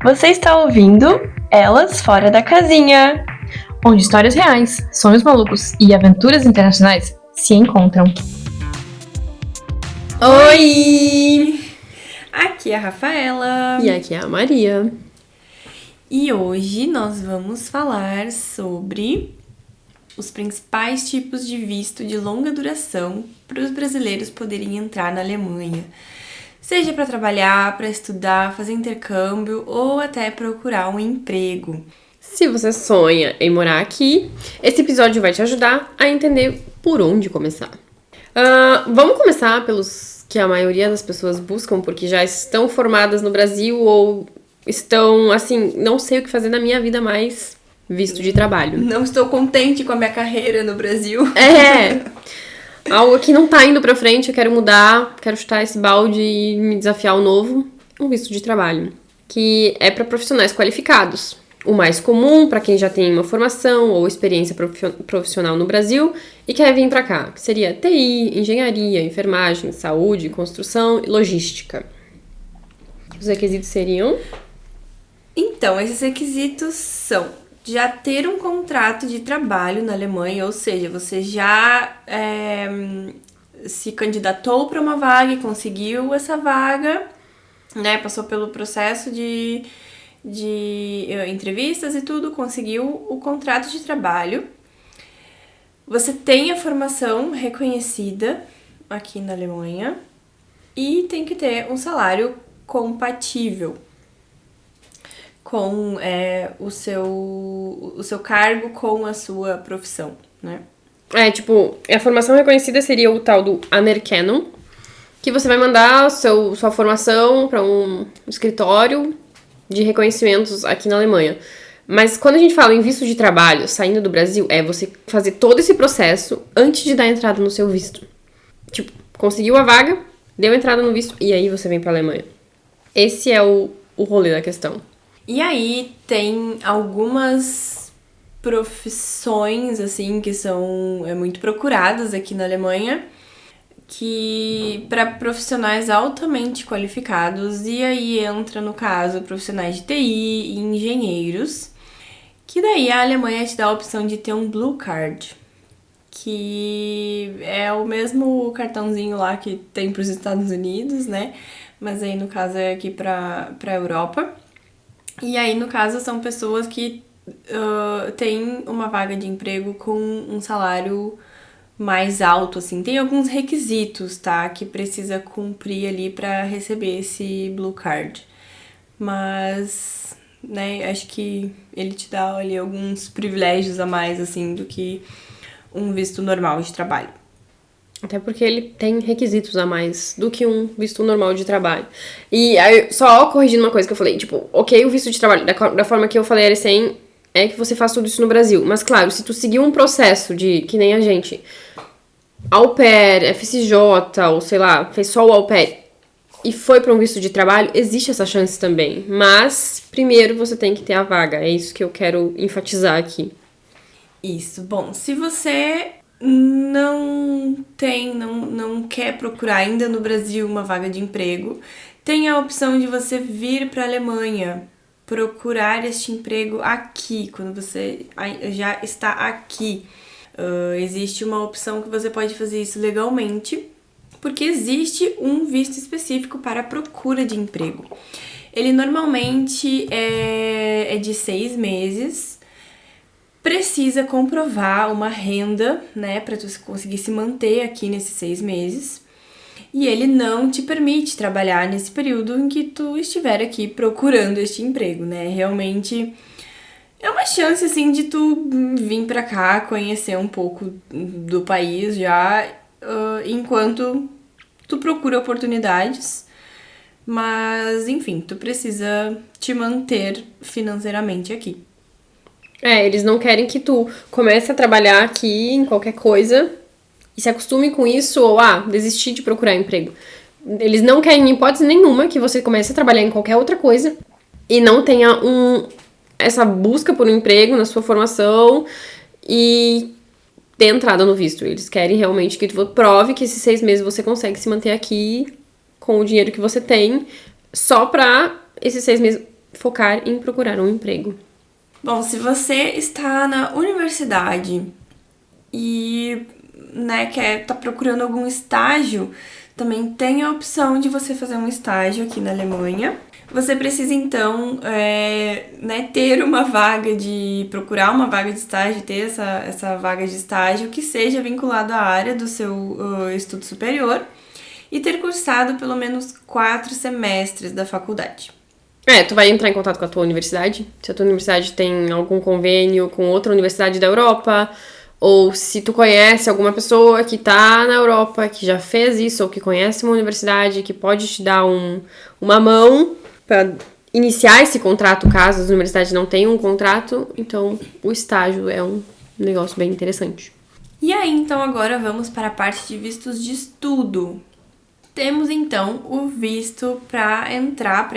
Você está ouvindo Elas Fora da Casinha, onde histórias reais, sonhos malucos e aventuras internacionais se encontram. Oi! Aqui é a Rafaela. E aqui é a Maria. E hoje nós vamos falar sobre os principais tipos de visto de longa duração para os brasileiros poderem entrar na Alemanha. Seja para trabalhar, para estudar, fazer intercâmbio ou até procurar um emprego. Se você sonha em morar aqui, esse episódio vai te ajudar a entender por onde começar. Vamos começar pelos que a maioria das pessoas buscam, porque já estão formadas no Brasil ou estão, assim, não sei o que fazer na minha vida mais, visto de trabalho. Não estou contente com a minha carreira no Brasil. Algo que não tá indo pra frente, eu quero mudar, quero chutar esse balde e me desafiar ao novo. Um visto de trabalho, que é para profissionais qualificados. O mais comum para quem já tem uma formação ou experiência profissional no Brasil e quer vir para cá, que seria TI, engenharia, enfermagem, saúde, construção e logística. Os requisitos seriam? Então, esses requisitos são já ter um contrato de trabalho na Alemanha, ou seja, você já se candidatou para uma vaga e conseguiu essa vaga, né? Passou pelo processo de entrevistas e tudo, conseguiu o contrato de trabalho. Você tem a formação reconhecida aqui na Alemanha e tem que ter um salário compatível com o seu cargo com a sua profissão, né? A formação reconhecida seria o tal do Anerkennung, que você vai mandar sua formação para um escritório de reconhecimentos aqui na Alemanha. Mas quando a gente fala em visto de trabalho, saindo do Brasil, é você fazer todo esse processo antes de dar entrada no seu visto. Tipo, conseguiu a vaga, deu entrada no visto e aí você vem pra Alemanha. Esse é o rolê da questão. E aí tem algumas profissões, assim, que são muito procuradas aqui na Alemanha, que para profissionais altamente qualificados, e aí entra, no caso, profissionais de TI e engenheiros, que daí a Alemanha te dá a opção de ter um Blue Card, que é o mesmo cartãozinho lá que tem para os Estados Unidos, né? Mas aí, no caso, é aqui para a Europa. E aí, no caso, são pessoas que têm uma vaga de emprego com um salário mais alto, assim. Tem alguns requisitos, tá? Que precisa cumprir ali pra receber esse Blue Card. Mas, né, acho que ele te dá ali alguns privilégios a mais, assim, do que um visto normal de trabalho. Até porque ele tem requisitos a mais do que um visto normal de trabalho. E aí, só corrigindo uma coisa que eu falei, tipo, ok, o visto de trabalho, da forma que eu falei, é que você faz tudo isso no Brasil. Mas, claro, se tu seguir um processo de, que nem a gente, au pair, FCJ, ou sei lá, fez só o au pair e foi para um visto de trabalho, existe essa chance também. Mas, primeiro, você tem que ter a vaga. É isso que eu quero enfatizar aqui. Isso. Bom, se você não quer procurar ainda no Brasil uma vaga de emprego, tem a opção de você vir para a Alemanha, procurar este emprego aqui, quando você já está aqui. Existe uma opção que você pode fazer isso legalmente, porque existe um visto específico para a procura de emprego. Ele normalmente é de 6 meses, precisa comprovar uma renda, né, para tu conseguir se manter aqui nesses 6 meses. E ele não te permite trabalhar nesse período em que tu estiver aqui procurando este emprego, né? Realmente é uma chance, assim, de tu vir pra cá, conhecer um pouco do país já, enquanto tu procura oportunidades. Mas, enfim, tu precisa te manter financeiramente aqui. Eles não querem que tu comece a trabalhar aqui em qualquer coisa e se acostume com isso ou, desistir de procurar emprego. Eles não querem, em hipótese nenhuma, que você comece a trabalhar em qualquer outra coisa e não tenha essa busca por um emprego na sua formação e ter entrada no visto. Eles querem realmente que tu prove que esses 6 meses você consegue se manter aqui com o dinheiro que você tem, só pra esses 6 meses focar em procurar um emprego. Bom, se você está na universidade e, né, tá procurando algum estágio, também tem a opção de você fazer um estágio aqui na Alemanha. Você precisa, então, né, ter uma vaga procurar uma vaga de estágio, ter essa vaga de estágio que seja vinculado à área do seu estudo superior e ter cursado pelo menos 4 semestres da faculdade. Tu vai entrar em contato com a tua universidade. Se a tua universidade tem algum convênio com outra universidade da Europa, ou se tu conhece alguma pessoa que tá na Europa, que já fez isso, ou que conhece uma universidade que pode te dar uma mão para iniciar esse contrato, caso as universidades não tenham um contrato, então o estágio é um negócio bem interessante. E aí, então, agora vamos para a parte de vistos de estudo. Temos, então, o visto para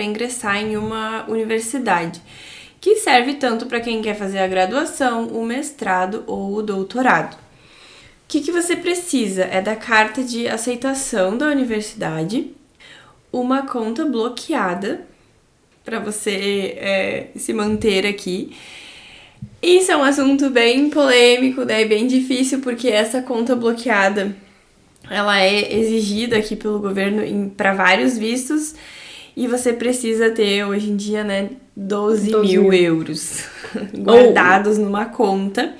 ingressar em uma universidade, que serve tanto para quem quer fazer a graduação, o mestrado ou o doutorado. O que você precisa é da carta de aceitação da universidade, uma conta bloqueada para você se manter aqui. Isso é um assunto bem polêmico, né? Bem difícil, porque essa conta bloqueada ela é exigida aqui pelo governo para vários vistos e você precisa ter, hoje em dia, né, 12 mil euros guardados numa conta.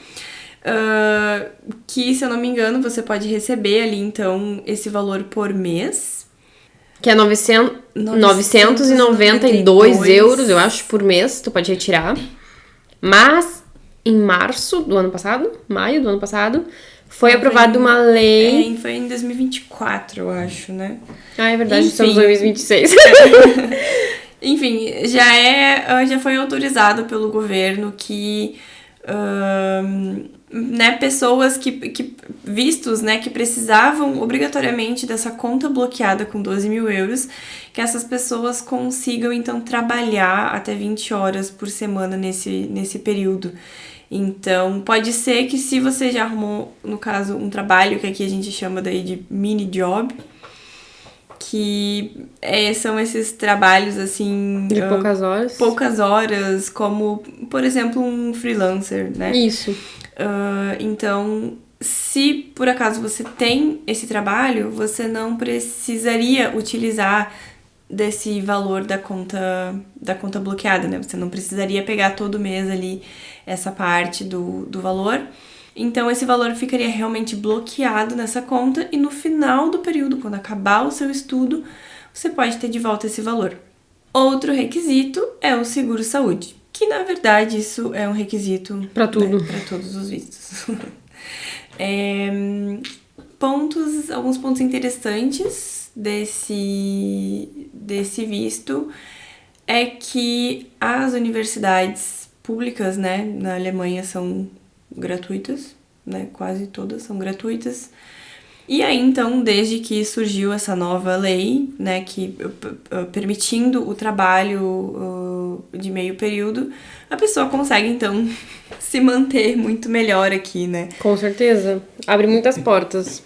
Que, se eu não me engano, você pode receber ali, então, esse valor por mês. Que é 992 euros, eu acho, por mês, tu pode retirar. Mas, em maio do ano passado, foi aprovada uma lei... Foi em 2024, eu acho, né? É verdade, Enfim. estamos em 2026. Enfim, já foi autorizado pelo governo que... né, pessoas vistos, né, que precisavam obrigatoriamente dessa conta bloqueada com 12 mil euros, que essas pessoas consigam, então, trabalhar até 20 horas por semana nesse período. Então, pode ser que se você já arrumou, no caso, um trabalho, que aqui a gente chama daí de mini job, que são esses trabalhos, assim... De poucas horas. Poucas horas, como, por exemplo, um freelancer, né? Isso. Então, se por acaso você tem esse trabalho, você não precisaria utilizar desse valor da conta bloqueada, né? Você não precisaria pegar todo mês ali essa parte do valor. Então, esse valor ficaria realmente bloqueado nessa conta e no final do período, quando acabar o seu estudo, você pode ter de volta esse valor. Outro requisito é o seguro-saúde, que, na verdade, isso é um requisito para tudo, né, para todos os vistos. Alguns pontos interessantes desse visto é que as universidades públicas, né, na Alemanha são gratuitas, né, quase todas são gratuitas. E aí, então, desde que surgiu essa nova lei, né, que permitindo o trabalho de meio período, a pessoa consegue, então, se manter muito melhor aqui, né? Com certeza. Abre muitas portas.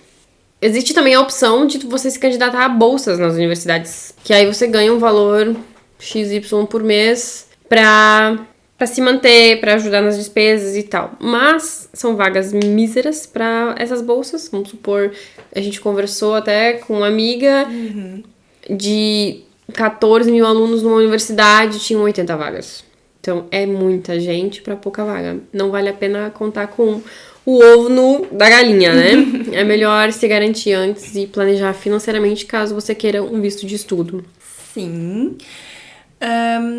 Existe também a opção de você se candidatar a bolsas nas universidades, que aí você ganha um valor XY por mês pra se manter, pra ajudar nas despesas e tal. Mas são vagas míseras pra essas bolsas. Vamos supor, a gente conversou até com uma amiga de 14 mil alunos numa universidade, tinham 80 vagas. Então, é muita gente pra pouca vaga. Não vale a pena contar com o ovo da galinha, né? É melhor se garantir antes e planejar financeiramente caso você queira um visto de estudo. Sim.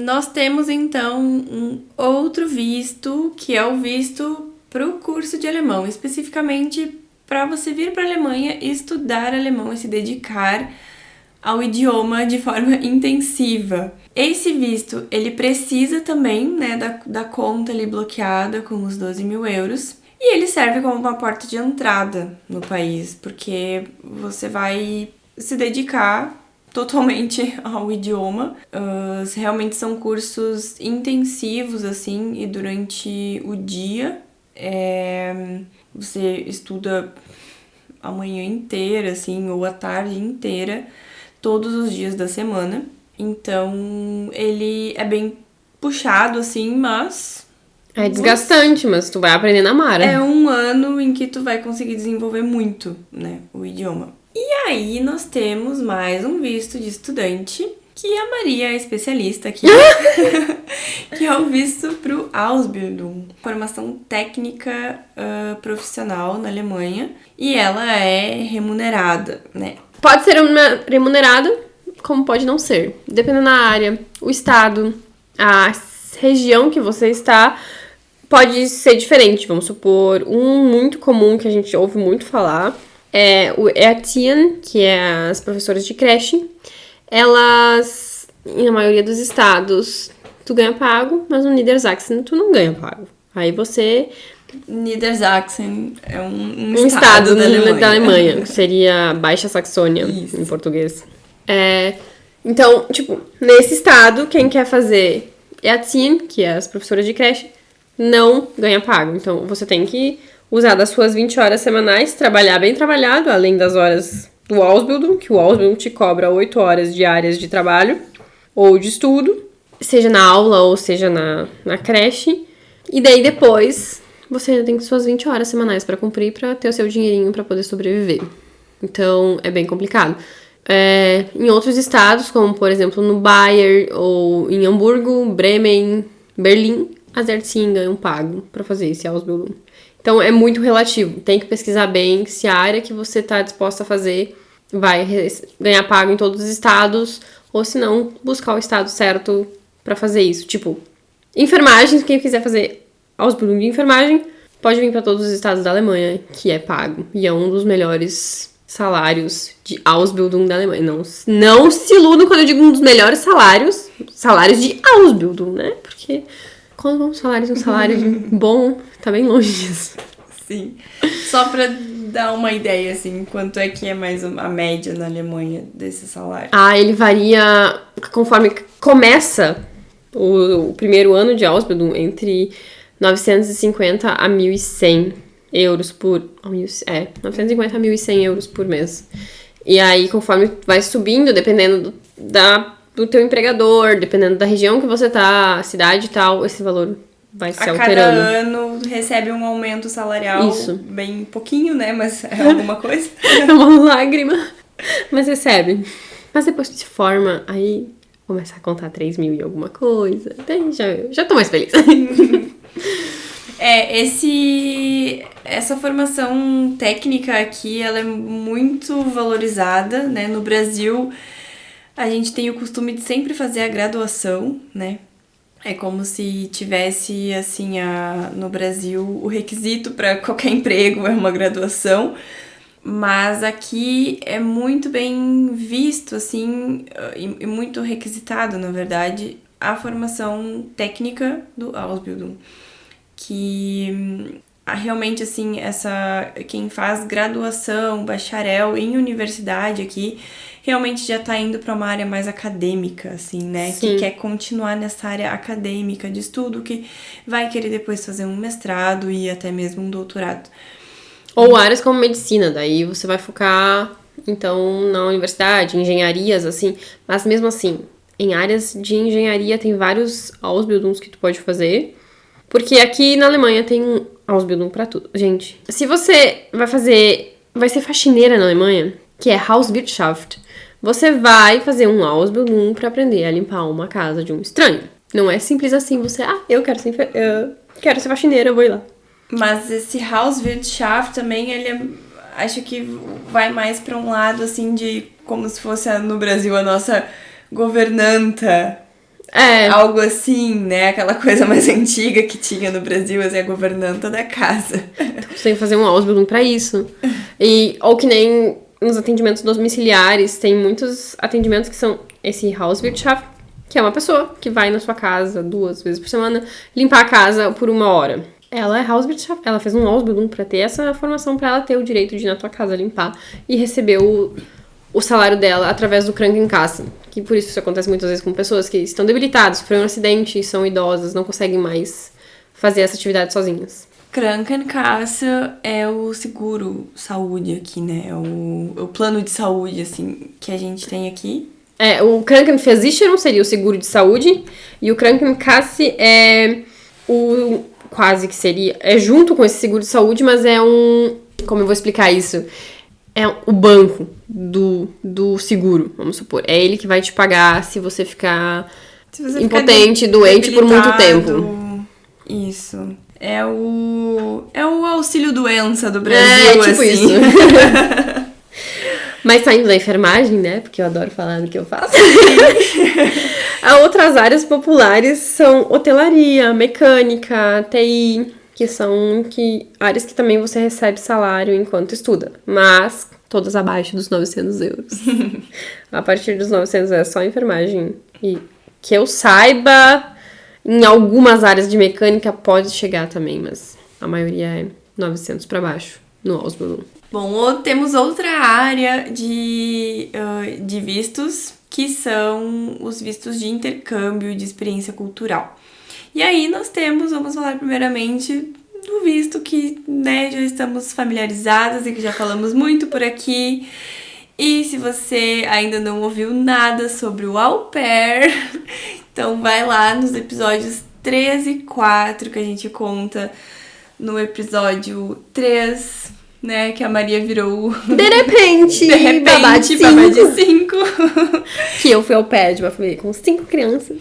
Nós temos, então, um outro visto, que é o visto para o curso de alemão, especificamente para você vir para a Alemanha e estudar alemão e se dedicar ao idioma de forma intensiva. Esse visto, ele precisa também, né, da conta ali bloqueada com os 12 mil euros, e ele serve como uma porta de entrada no país, porque você vai se dedicar totalmente ao idioma. Realmente são cursos intensivos, assim, e durante o dia você estuda a manhã inteira, assim, ou a tarde inteira, todos os dias da semana. Então, ele é bem puxado, assim, mas É desgastante, mas tu vai aprender na Mara. é um ano em que tu vai conseguir desenvolver muito, né, o idioma. E aí nós temos mais um visto de estudante, que a Maria é especialista aqui, que é o visto pro Ausbildung, formação técnica profissional na Alemanha, e ela é remunerada, né? Pode ser remunerada, como pode não ser. Dependendo da área, o estado, a região que você está, pode ser diferente. Vamos supor, um muito comum que a gente ouve muito falar é o Erziehern, que é as professoras de creche. Elas, na maioria dos estados, tu ganha pago, mas no Niedersachsen tu não ganha pago. Aí você... Niedersachsen é um estado da Alemanha. que seria Baixa Saxônia, Isso. em português. Então, tipo, nesse estado, quem quer fazer Erziehern, que é as professoras de creche, não ganha pago. Então, você tem que usar das suas 20 horas semanais, trabalhar bem trabalhado, além das horas do Ausbildung, que o Ausbildung te cobra 8 horas diárias de trabalho ou de estudo, seja na aula ou seja na creche. E daí depois você ainda tem suas 20 horas semanais para cumprir para ter o seu dinheirinho para poder sobreviver. Então é bem complicado. Em outros estados, como por exemplo no Bayern ou em Hamburgo, Bremen, Berlim, as Erziehern ganham pago para fazer esse Ausbildung. Então, é muito relativo. Tem que pesquisar bem se a área que você está disposta a fazer vai ganhar pago em todos os estados, ou se não, buscar o estado certo para fazer isso. Tipo, enfermagem, quem quiser fazer Ausbildung de enfermagem, pode vir para todos os estados da Alemanha, que é pago. E é um dos melhores salários de Ausbildung da Alemanha. Não se iludam quando eu digo um dos melhores salários de Ausbildung, né? Porque... quando vamos falar de um salário bom, tá bem longe disso. Sim. Só pra dar uma ideia, assim, quanto é que é mais a média na Alemanha desse salário? Ele varia conforme começa o primeiro ano de Ausbildung, entre 950 a 1.100 euros por... 950 a 1.100 euros por mês. E aí, conforme vai subindo, dependendo do teu empregador, dependendo da região que você tá, cidade e tal, esse valor vai se alterando. Cada ano recebe um aumento salarial. Isso. Bem pouquinho, né? Mas é alguma coisa. É uma lágrima, mas recebe. Mas depois que se forma, aí começa a contar 3 mil e alguma coisa. Daí já tô mais feliz. Essa formação técnica aqui, ela é muito valorizada, né? No Brasil, a gente tem o costume de sempre fazer a graduação, né? É como se tivesse, assim, no Brasil, o requisito para qualquer emprego é uma graduação. Mas aqui é muito bem visto, assim, e muito requisitado, na verdade, a formação técnica do Ausbildung. Que realmente, assim, quem faz graduação, bacharel em universidade aqui, realmente já tá indo para uma área mais acadêmica, assim, né? Sim. Que quer continuar nessa área acadêmica de estudo, que vai querer depois fazer um mestrado e até mesmo um doutorado. Ou áreas como medicina, daí você vai focar, então, na universidade, engenharias, assim. Mas mesmo assim, em áreas de engenharia tem vários Ausbildungs que tu pode fazer. Porque aqui na Alemanha tem Ausbildung pra tudo. Gente, se você vai ser faxineira na Alemanha, que é Hauswirtschaft, você vai fazer um Ausbildung pra aprender a limpar uma casa de um estranho. Não é simples assim, eu quero ser faxineira, eu vou ir lá. Mas esse Hauswirtschaft também, acho que vai mais pra um lado, assim, de como se fosse no Brasil a nossa governanta. Algo assim, né? Aquela coisa mais antiga que tinha no Brasil, assim, a governanta da casa. Então, você tem que fazer um Ausbildung pra isso. Ou que nem nos atendimentos domiciliares, tem muitos atendimentos que são esse Hauswirtschaft, que é uma pessoa que vai na sua casa 2 vezes por semana limpar a casa por 1 hora. Ela é Hauswirtschaft, ela fez um Ausbildung pra ter essa formação, pra ela ter o direito de ir na tua casa limpar e receber o salário dela através do Krankenkasse, que por isso acontece muitas vezes com pessoas que estão debilitadas, sofreram um acidente, são idosas, não conseguem mais fazer essa atividade sozinhas. Krankenkasse é o seguro saúde aqui, né? É o plano de saúde, assim, que a gente tem aqui. O Krankenversicherung seria o seguro de saúde, e o Krankenkasse é o quase que seria, é junto com esse seguro de saúde, mas é como eu vou explicar isso? É o banco do seguro, vamos supor. É ele que vai te pagar se você ficar impotente, doente por muito tempo. Isso. É o auxílio doença do Brasil, tipo assim. isso. Mas saindo da enfermagem, né? Porque eu adoro falar do que eu faço. Outras áreas populares são hotelaria, mecânica, TI, que são áreas que também você recebe salário enquanto estuda. Mas todas abaixo dos 900 euros. A partir dos 900 é só enfermagem. E que eu saiba, em algumas áreas de mecânica pode chegar também, mas a maioria é 900 para baixo no Ausbildung. Bom, temos outra área de vistos, que são os vistos de intercâmbio de experiência cultural. E aí vamos falar primeiramente do visto que, né, já estamos familiarizadas e que já falamos muito por aqui. E se você ainda não ouviu nada sobre o au pair, então vai lá nos episódios 3 e 4 que a gente conta. No episódio 3, né, que a Maria virou... De repente, babá de 5. Que eu fui au pair de uma família com 5 crianças.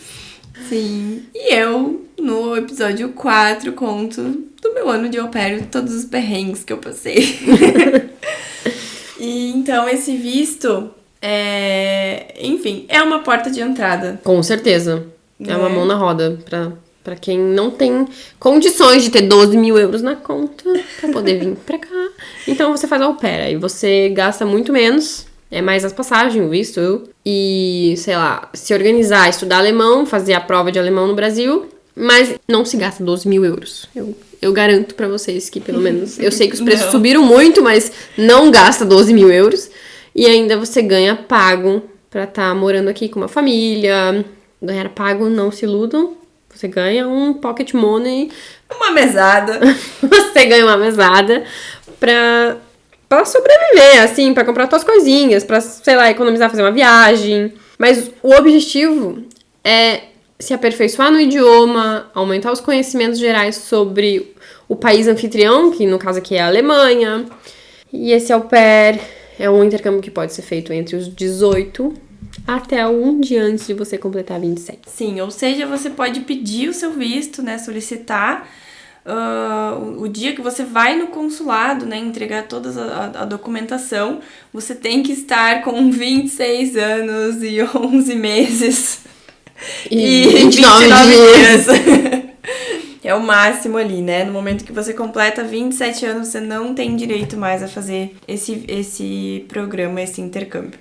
Sim. E eu, no episódio 4, conto do meu ano de au pair, todos os perrengues que eu passei. E então esse visto enfim, é uma porta de entrada. Com certeza. É uma mão na roda pra quem não tem condições de ter 12 mil euros na conta pra poder vir pra cá. Então você faz au pair, aí você gasta muito menos, é mais as passagens, o visto, e, sei lá, se organizar, estudar alemão, fazer a prova de alemão no Brasil, mas não se gasta 12 mil euros. Eu garanto pra vocês que, pelo menos, eu sei que os preços subiram muito, mas não gasta 12 mil euros. E ainda você ganha pago pra estar morando aqui com uma família. Ganhar pago, não se iludam. Você ganha um pocket money. Uma mesada. Você ganha uma mesada pra sobreviver, assim, pra comprar suas coisinhas, pra, sei lá, economizar, fazer uma viagem. Mas o objetivo é se aperfeiçoar no idioma, aumentar os conhecimentos gerais sobre o país anfitrião, que no caso aqui é a Alemanha. E esse au pair é um intercâmbio que pode ser feito entre os 18 até um dia antes de você completar 27. Sim, ou seja, você pode pedir o seu visto, né, solicitar o dia que você vai no consulado, né, entregar toda a documentação, você tem que estar com 26 anos e 11 meses e 29 dias. É o máximo ali, né? No momento que você completa 27 anos, você não tem direito mais a fazer esse programa, esse intercâmbio.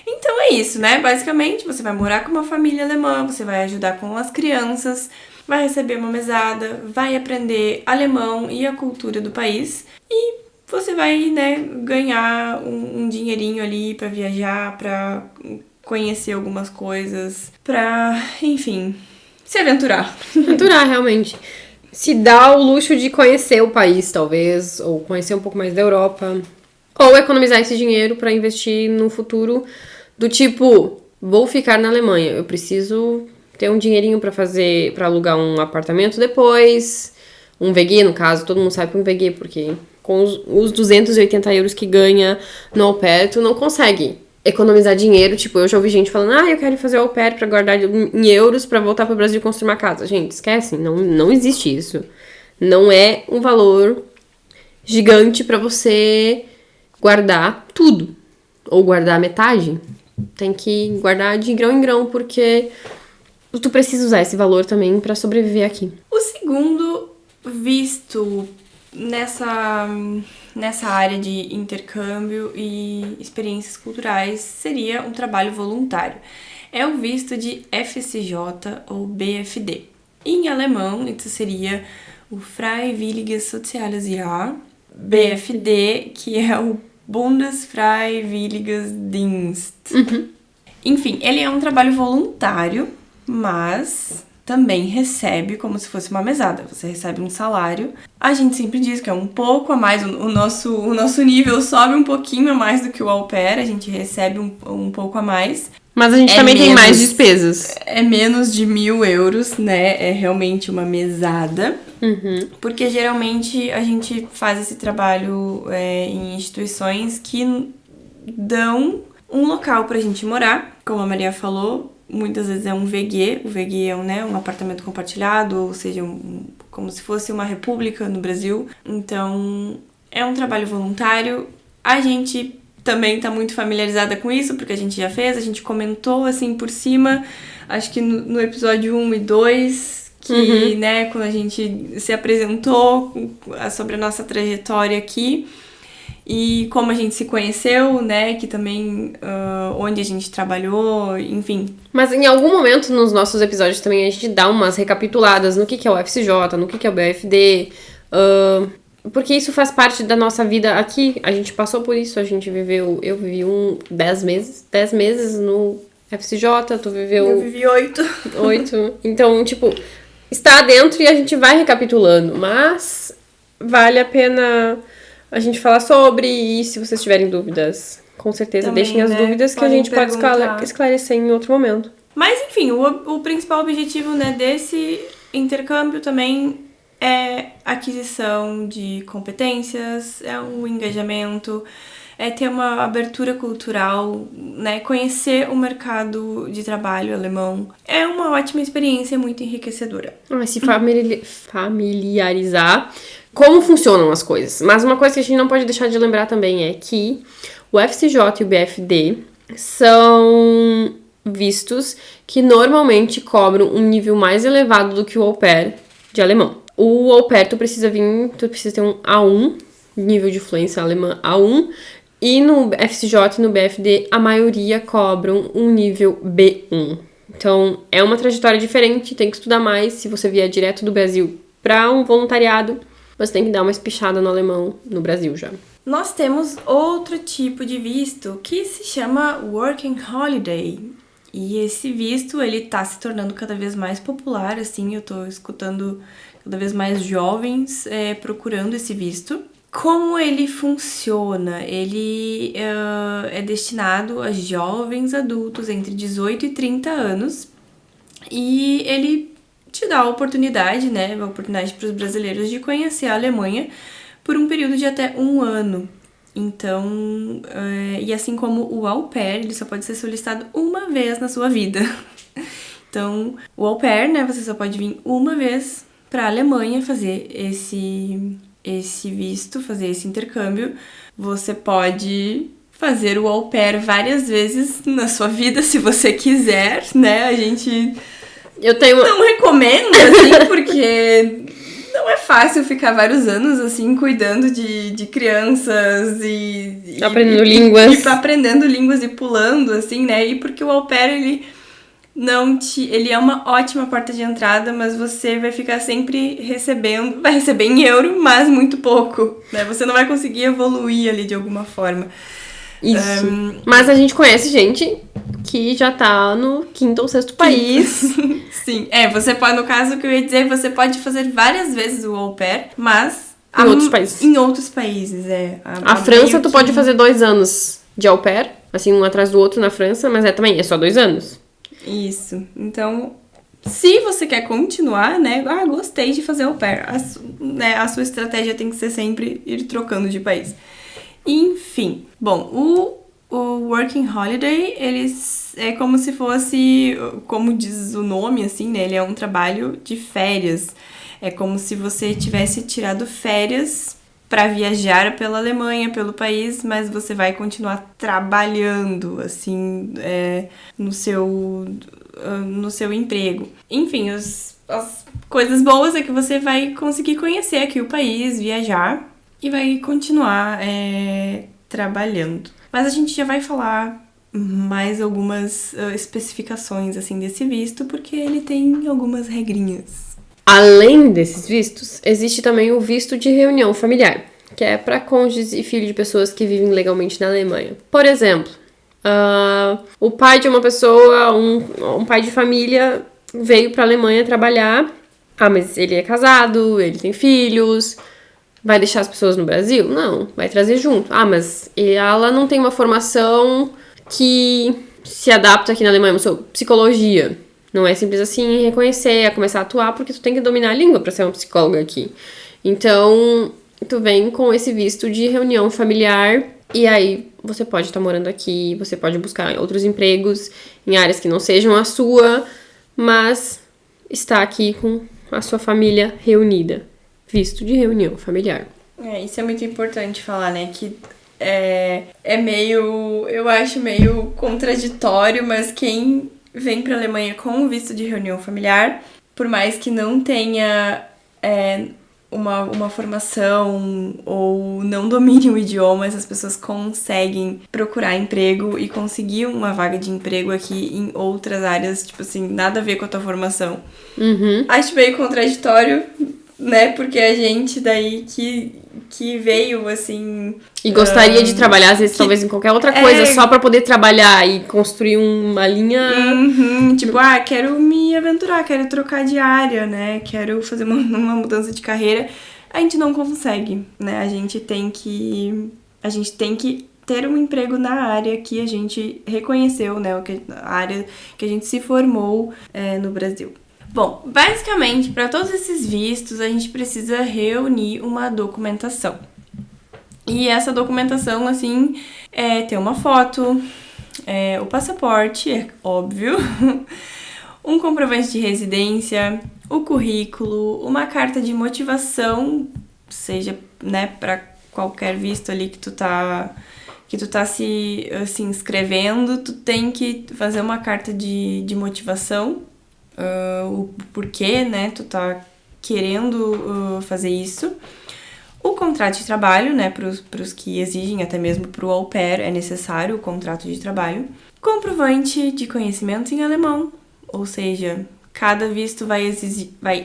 Então é isso, né? Basicamente, você vai morar com uma família alemã, você vai ajudar com as crianças, vai receber uma mesada, vai aprender alemão e a cultura do país e você vai, né, ganhar um dinheirinho ali pra viajar, pra conhecer algumas coisas, pra, enfim, se aventurar. Aventurar, realmente. Se dá o luxo de conhecer o país, talvez, ou conhecer um pouco mais da Europa, ou economizar esse dinheiro pra investir no futuro do tipo, vou ficar na Alemanha, eu preciso ter um dinheirinho pra alugar um apartamento depois, um VG, no caso, todo mundo sabe que é um VG, porque com os 280 euros que ganha no au pair, tu não consegue economizar dinheiro. Tipo, eu já ouvi gente falando, eu quero fazer au pair pra guardar em euros pra voltar pro Brasil e construir uma casa. Gente, esquece, não existe isso. Não é um valor gigante pra você guardar tudo, ou guardar metade. Tem que guardar de grão em grão, porque tu precisa usar esse valor também pra sobreviver aqui. O segundo visto nessa área de intercâmbio e experiências culturais seria um trabalho voluntário. É o visto de FSJ ou BFD. Em alemão, isso seria o Freiwilliges Soziales Jahr, BFD, que é o Bundesfreiwilliges Dienst. Enfim, ele é um trabalho voluntário, mas também recebe como se fosse uma mesada. Você recebe um salário. A gente sempre diz que é um pouco a mais, o nosso nível sobe um pouquinho a mais do que o au pair, a gente recebe um pouco a mais. Mas a gente É também tem menos. mais despesas. É menos de 1.000 euros, né? É realmente uma mesada. Porque geralmente a gente faz esse trabalho em instituições que dão um local pra gente morar. Como a Maria falou, muitas vezes é um VG. O VG é um apartamento compartilhado, ou seja, como se fosse uma república no Brasil. Então, é um trabalho voluntário. A gente também tá muito familiarizada com isso, porque a gente já fez, a gente comentou assim por cima, acho que no episódio 1 e 2, que, né, quando a gente se apresentou sobre a nossa trajetória aqui e como a gente se conheceu, né, que também onde a gente trabalhou, enfim. Mas em algum momento nos nossos episódios também a gente dá umas recapituladas no que é o FCJ, no que é o BFD, porque isso faz parte da nossa vida aqui. A gente passou por isso, eu vivi 10 meses no FCJ, tu viveu... Eu vivi 8. 8. Então, tipo, está dentro e a gente vai recapitulando, mas vale a pena a gente falar sobre, e se vocês tiverem dúvidas, com certeza Também, deixem as né? dúvidas que a Podem gente pode perguntar. esclarecer em outro momento. Mas, enfim, o principal objetivo, né, desse intercâmbio também é aquisição de competências, é um engajamento, é ter uma abertura cultural, né, conhecer o mercado de trabalho alemão. É uma ótima experiência, muito enriquecedora. Se familiarizar como funcionam as coisas. Mas uma coisa que a gente não pode deixar de lembrar também é que o FCJ e o BFD são vistos que normalmente cobram um nível mais elevado do que o au pair de alemão. O au pair, tu precisa ter um A1, nível de fluência alemã A1, e no FCJ e no BFD a maioria cobram um nível B1. Então, é uma trajetória diferente, tem que estudar mais. Se você vier direto do Brasil para um voluntariado, você tem que dar uma espichada no alemão no Brasil já. Nós temos outro tipo de visto que se chama Working Holiday. E esse visto, ele tá se tornando cada vez mais popular, assim, eu tô escutando cada vez mais jovens procurando esse visto. Como ele funciona? Ele é destinado a jovens adultos entre 18 e 30 anos e ele te dá a oportunidade, né, a oportunidade para os brasileiros de conhecer a Alemanha por um período de até 1 ano. Então, e assim como o au pair, ele só pode ser solicitado uma vez na sua vida. Então, o au pair, né, você só pode vir uma vez para a Alemanha fazer esse visto, fazer esse intercâmbio. Você pode fazer o au pair várias vezes na sua vida, se você quiser, né? A gente não recomenda, assim, porque não é fácil ficar vários anos, assim, cuidando de crianças e aprendendo línguas. E aprendendo línguas e pulando, assim, né? E porque o au pair, ele é uma ótima porta de entrada, mas você vai ficar sempre vai receber em euro, mas muito pouco, né? Você não vai conseguir evoluir ali de alguma forma. Isso. Mas a gente conhece gente que já tá no 5º ou 6º país. Sim, você pode, no caso que eu ia dizer, você pode fazer várias vezes o au pair, mas Em outros países. Em outros países, A França, tu pode fazer 2 anos de au pair, assim, um atrás do outro na França, mas também é só 2 anos. Isso. Então, se você quer continuar, né? Gostei de fazer au pair. A sua estratégia tem que ser sempre ir trocando de país. Enfim. Bom, o Working Holiday, é como se fosse, como diz o nome, assim, né? Ele é um trabalho de férias. É como se você tivesse tirado férias para viajar pela Alemanha, pelo país, mas você vai continuar trabalhando, assim, no seu emprego. Enfim, as coisas boas é que você vai conseguir conhecer aqui o país, viajar e vai continuar trabalhando. Mas a gente já vai falar mais algumas especificações, assim, desse visto, porque ele tem algumas regrinhas. Além desses vistos, existe também o visto de reunião familiar, que é para cônjuges e filhos de pessoas que vivem legalmente na Alemanha. Por exemplo, o pai de uma pessoa, um pai de família, veio para a Alemanha trabalhar. Mas ele é casado, ele tem filhos, vai deixar as pessoas no Brasil? Não, vai trazer junto. Mas ela não tem uma formação que se adapta aqui na Alemanha, psicologia. Não é simples assim reconhecer, começar a atuar, porque tu tem que dominar a língua pra ser uma psicóloga aqui. Então, tu vem com esse visto de reunião familiar e aí você pode estar morando aqui, você pode buscar outros empregos em áreas que não sejam a sua, mas está aqui com a sua família reunida. Visto de reunião familiar. Isso é muito importante falar, né? Que é meio... Eu acho meio contraditório, mas quem vem pra Alemanha com o visto de reunião familiar, por mais que não tenha uma formação ou não domine o idioma, essas pessoas conseguem procurar emprego e conseguir uma vaga de emprego aqui em outras áreas, tipo assim, nada a ver com a tua formação. Acho meio contraditório, né? Porque a gente daí que veio, assim... E gostaria de trabalhar, às vezes, talvez em qualquer outra coisa, só pra poder trabalhar e construir uma linha... Tipo, quero me aventurar, quero trocar de área, né? Quero fazer uma mudança de carreira. A gente não consegue, né? A gente tem que ter um emprego na área que a gente reconheceu, né? A área que a gente se formou no Brasil. Bom, basicamente, para todos esses vistos, a gente precisa reunir uma documentação. E essa documentação, assim, ter uma foto, o passaporte, é óbvio, um comprovante de residência, o currículo, uma carta de motivação, seja, né, para qualquer visto ali que tu tá se inscrevendo, tu tem que fazer uma carta de motivação, o porquê, né, tu tá querendo fazer isso. O contrato de trabalho, né, pros que exigem, até mesmo pro au pair, é necessário o contrato de trabalho. Comprovante de conhecimentos em alemão, ou seja, cada visto vai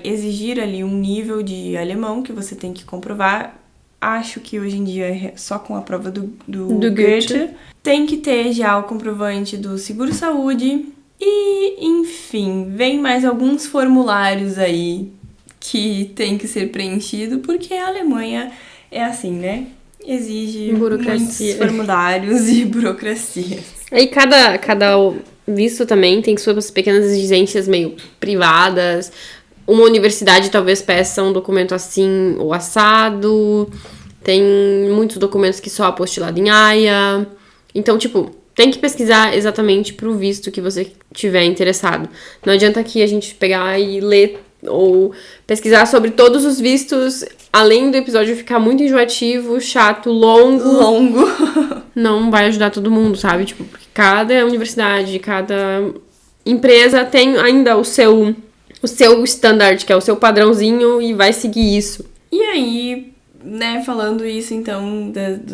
exigir ali um nível de alemão que você tem que comprovar. Acho que hoje em dia é só com a prova do Goethe. Tem que ter já o comprovante do seguro-saúde. E, enfim, vem mais alguns formulários aí que tem que ser preenchido, porque a Alemanha é assim, né? Exige muitos formulários e burocracias. Aí cada visto também tem suas pequenas exigências meio privadas. Uma universidade talvez peça um documento assim ou assado. Tem muitos documentos que só apostilado em AIA. Então, tipo, tem que pesquisar exatamente pro visto que você tiver interessado. Não adianta aqui a gente pegar e ler ou pesquisar sobre todos os vistos, além do episódio ficar muito enjoativo, chato, longo. Não vai ajudar todo mundo, sabe? Tipo, porque cada universidade, cada empresa tem ainda o seu standard, que é o seu padrãozinho, e vai seguir isso. E aí, né, falando isso, então,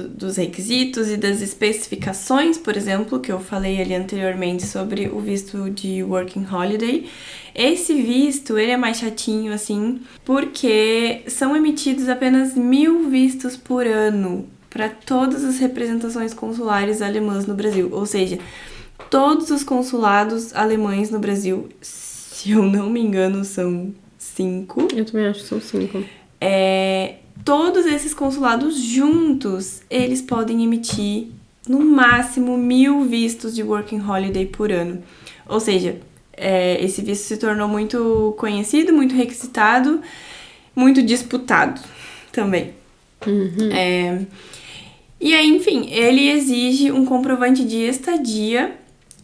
dos requisitos e das especificações, por exemplo, que eu falei ali anteriormente sobre o visto de Working Holiday. Esse visto, ele é mais chatinho, assim, porque são emitidos apenas 1.000 vistos por ano para todas as representações consulares alemãs no Brasil. Ou seja, todos os consulados alemães no Brasil, se eu não me engano, são 5. Eu também acho que são 5. Todos esses consulados juntos, eles podem emitir, no máximo, 1.000 vistos de Working Holiday por ano. Ou seja, esse visto se tornou muito conhecido, muito requisitado, muito disputado também. E aí, enfim, ele exige um comprovante de estadia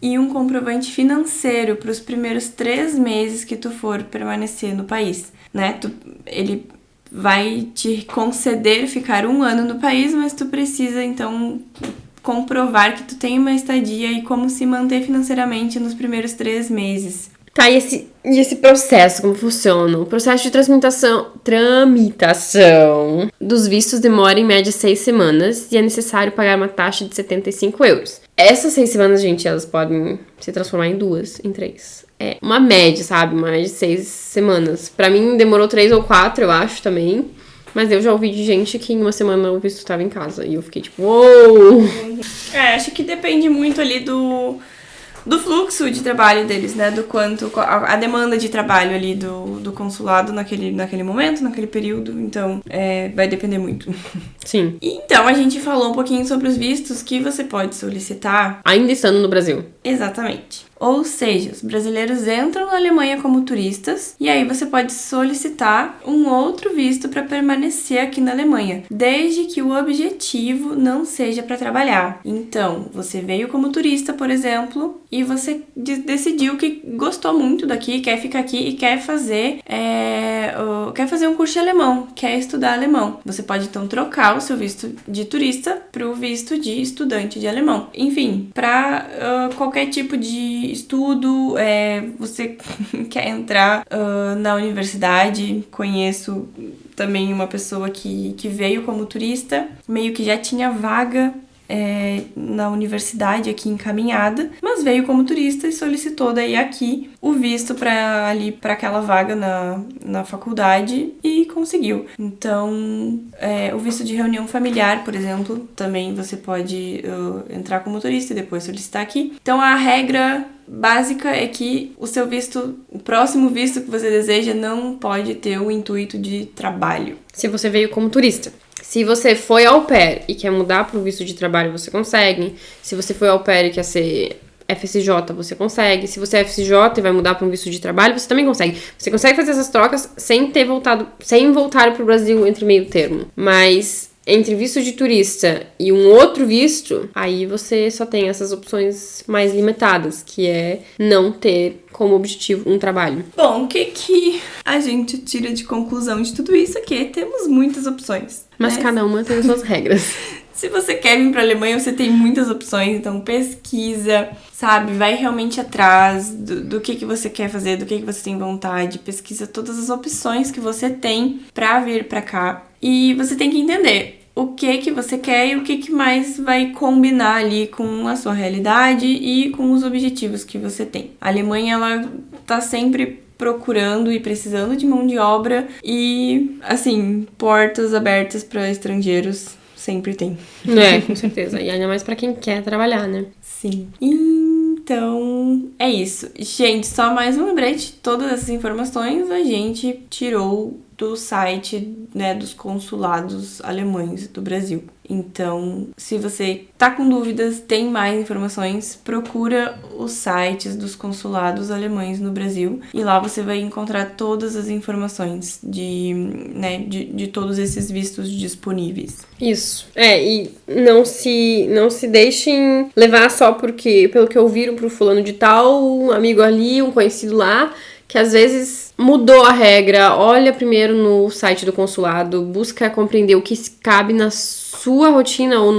e um comprovante financeiro para os primeiros 3 meses que tu for permanecer no país, né? Ele vai te conceder ficar 1 ano no país, mas tu precisa, então, comprovar que tu tem uma estadia e como se manter financeiramente nos primeiros 3 meses. Tá, e esse processo, como funciona? O processo de tramitação dos vistos demora em média 6 semanas e é necessário pagar uma taxa de 75 euros. Essas 6 semanas, gente, elas podem se transformar em 2, em 3. É uma média, sabe? Mais de 6 semanas. Pra mim, demorou 3 ou 4, eu acho, também. Mas eu já ouvi de gente que em 1 semana o visto estava em casa. E eu fiquei tipo, uou! Acho que depende muito ali do fluxo de trabalho deles, né? Do quanto a demanda de trabalho ali do consulado naquele momento, naquele período. Então, vai depender muito. Sim. Então, a gente falou um pouquinho sobre os vistos que você pode solicitar. Ainda estando no Brasil. Exatamente. Ou seja, os brasileiros entram na Alemanha como turistas e aí você pode solicitar um outro visto para permanecer aqui na Alemanha, desde que o objetivo não seja para trabalhar. Então, você veio como turista, por exemplo, e você decidiu que gostou muito daqui, quer ficar aqui e quer fazer um curso de alemão, quer estudar alemão. Você pode então trocar o seu visto de turista para o visto de estudante de alemão. Enfim, para qualquer tipo de estudo, você quer entrar na universidade. Conheço também uma pessoa que veio como turista, meio que já tinha vaga na universidade aqui encaminhada, mas veio como turista e solicitou daí aqui o visto para aquela vaga na faculdade e conseguiu. Então, o visto de reunião familiar, por exemplo, também você pode entrar como turista e depois solicitar aqui. Então, a regra básica é que o seu visto, o próximo visto que você deseja, não pode ter o intuito de trabalho. Se você veio como turista. Se você foi au pair e quer mudar para o visto de trabalho, você consegue. Se você foi au pair e quer ser FSJ, você consegue. Se você é FSJ e vai mudar para um visto de trabalho, você também consegue. Você consegue fazer essas trocas sem voltar para o Brasil entre meio termo. Mas entre visto de turista e um outro visto, aí você só tem essas opções mais limitadas, que é não ter como objetivo um trabalho. Bom, o que a gente tira de conclusão de tudo isso aqui? Temos muitas opções. Mas cada uma tem as suas regras. Se você quer vir pra Alemanha, você tem muitas opções, então pesquisa, sabe? Vai realmente atrás do que você quer fazer, do que você tem vontade. Pesquisa todas as opções que você tem pra vir pra cá. E você tem que entender o que você quer e o que mais vai combinar ali com a sua realidade e com os objetivos que você tem. A Alemanha, ela tá sempre procurando e precisando de mão de obra e, assim, portas abertas para estrangeiros sempre tem. Com certeza. E ainda mais pra quem quer trabalhar, né? Sim. Então, é isso. Gente, só mais um lembrete. Todas essas informações a gente tirou do site, né, dos consulados alemães do Brasil. Então, se você tá com dúvidas, tem mais informações, procura os sites dos consulados alemães no Brasil e lá você vai encontrar todas as informações de todos esses vistos disponíveis. Isso. E não se deixem levar só pelo que ouviram pro fulano de tal, um amigo ali, um conhecido lá, que às vezes mudou a regra. Olha primeiro no site do consulado, busca compreender o que cabe na sua rotina ou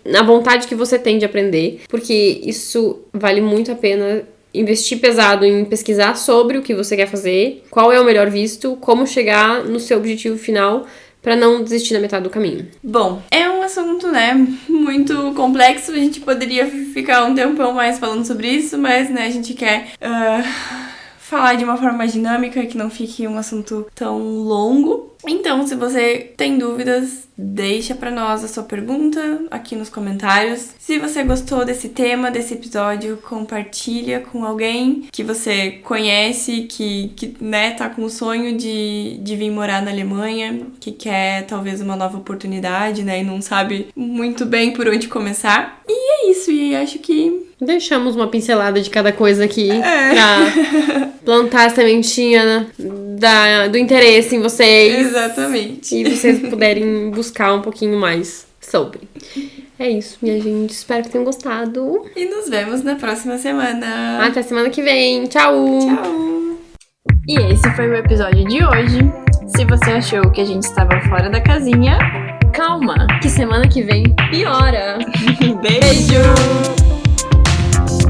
na vontade que você tem de aprender, porque isso vale muito a pena. Investir pesado em pesquisar sobre o que você quer fazer, qual é o melhor visto, como chegar no seu objetivo final, pra não desistir na metade do caminho. Bom, é um assunto, né, muito complexo. A gente poderia ficar um tempão mais falando sobre isso, mas, né, a gente quer falar de uma forma mais dinâmica, que não fique um assunto tão longo. Então, se você tem dúvidas, deixa pra nós a sua pergunta aqui nos comentários. Se você gostou desse tema, desse episódio, compartilha com alguém que você conhece, que né, tá com o sonho de vir morar na Alemanha, que quer talvez uma nova oportunidade, né, e não sabe muito bem por onde começar. E é isso, e acho que deixamos uma pincelada de cada coisa aqui pra plantar a sementinha do interesse em vocês. Exatamente. E vocês puderem buscar um pouquinho mais sobre. É isso, minha gente. Espero que tenham gostado. E nos vemos na próxima semana. Até semana que vem. Tchau! Tchau! E esse foi o episódio de hoje. Se você achou que a gente estava fora da casinha, calma, que semana que vem piora. Beijo!